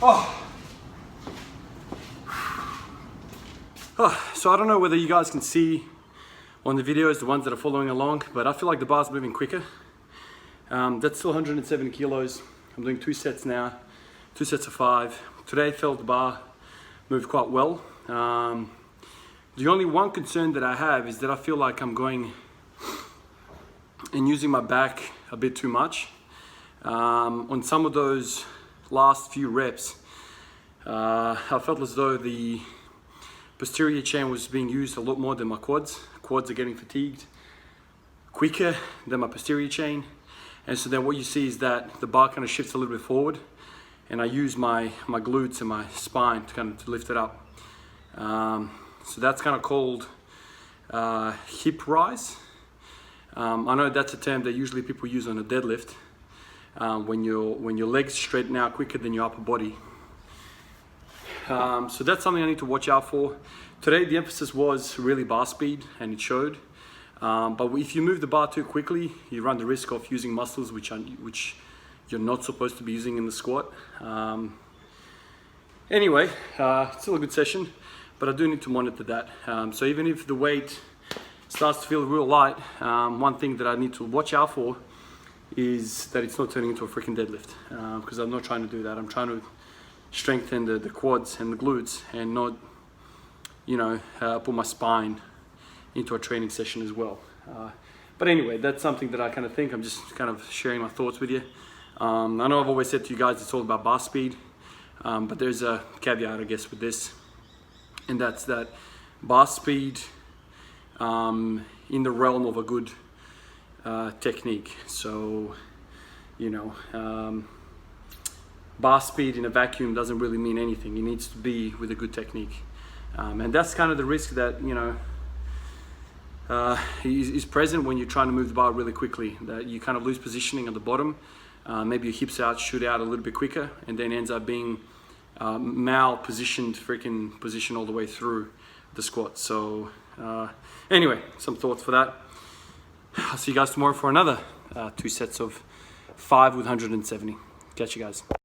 So I don't know whether you guys can see on the videos, the ones that are following along, but I feel like the bar's moving quicker. That's still 170 kilos. I'm doing 2 sets now, 2 sets of 5. Today I felt the bar moved quite well. The only one concern that I have is that I feel like I'm going and using my back a bit too much. On some of those last few reps, I felt as though the posterior chain was being used a lot more than my quads. Quads are getting fatigued quicker than my posterior chain. And so then what you see is that the bar kind of shifts a little bit forward, and I use my glutes and my spine to kind of lift it up. So that's kind of called hip rise. I know that's a term that usually people use on a deadlift, when your legs straighten out quicker than your upper body. So that's something I need to watch out for. Today the emphasis was really bar speed, and it showed. But if you move the bar too quickly, you run the risk of using muscles which you're not supposed to be using in the squat. Anyway, still a good session, but I do need to monitor that. So even if the weight starts to feel real light, one thing that I need to watch out for is that it's not turning into a freaking deadlift, because I'm not trying to do that. I'm trying to strengthen the quads and the glutes, and not, put my spine into a training session as well. But anyway, that's something that I kind of think. I'm just kind of sharing my thoughts with you. I know I've always said to you guys it's all about bar speed, but there's a caveat, I guess, with this, and that's that bar speed in the realm of a good technique. So, bar speed in a vacuum doesn't really mean anything. It needs to be with a good technique, and that's kind of the risk that is present when you're trying to move the bar really quickly, that you kind of lose positioning at the bottom. Maybe your hips shoot out a little bit quicker, and then ends up being mal-positioned, freaking position all the way through the squat. So anyway, some thoughts for that. I'll see you guys tomorrow for another 2 sets of 5 with 170. Catch you guys.